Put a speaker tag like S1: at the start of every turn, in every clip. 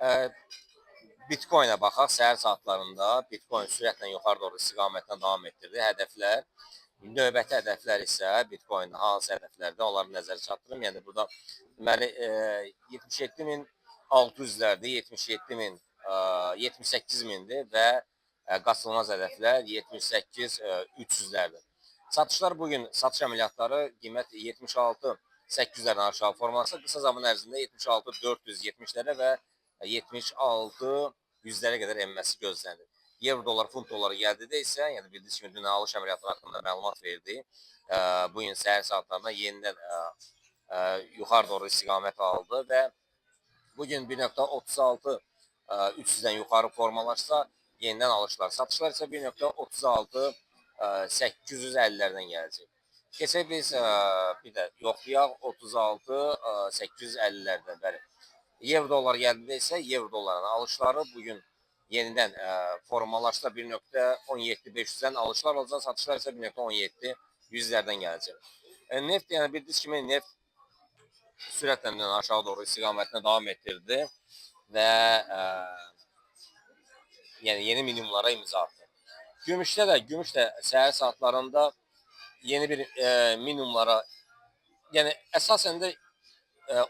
S1: Ə, Bitcoin'ə baxaq, səhər saatlarında Bitcoin sürətlə yuxarı doğru istiqamətlə davam etdirdi. Hədəflər, növbəti hədəflər isə Bitcoin hansı hədəflərdə onları nəzərə çatdırım. Yəni burada deməli 77.600-lərdir, 77.000, 78.000-dir və qaçılmaz hədəflər 78.300-lərdir. Satışlar bugün satış əməliyyatları qiymət 76.800-lərdən aşağı forması qısa zaman ərzində 76.470-lərə və 76.100-lərə qədər enməsi gözlənilir. Euro dolar, funt doları gəldidə isə, yəni bildiyiniz kimi dünən alış əməliyyatları haqqında məlumat verdi. Bugün səhər saatlarında yenidən yuxarı doğru istiqamət aldı və bugün 1.36 300-dən yuxarı formalaşsa yenidən alışlar. Satışlar isə 1.36 850-lərdən gələcək. Keçək biz bir də yoxlayaq 36 850-lərdən. Bəli. Euro dolar gəldidə isə euro doların alışları bugün yenidən formalaşsa 1.17.500-dən alışlar olacaq, satışlar isə 1.17.100-lərdən gələcək. Neft, yəni bildiyiniz kimi neft sürətlə aşağı doğru istiqamətlə davam etdirdi və yəni yeni minimumlara imza atdı. Gümüşdə də səhər saatlarında yeni bir minimumlara, yəni əsasən də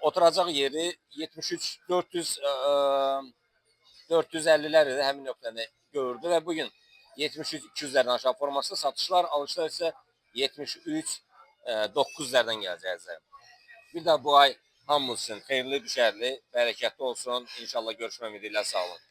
S1: oturacaq yeri 73 400 450'lər idi, həmin nöqtəni gördü və bugün 73 200'lərdən aşağı formasında satışlar, alışlar isə 73 900'lərdən gələcək. Bir də bu ay hamımız üçün xeyirli, düşərli, bərəkətli olsun. İnşallah görüşmək ümidilə, sağ olun.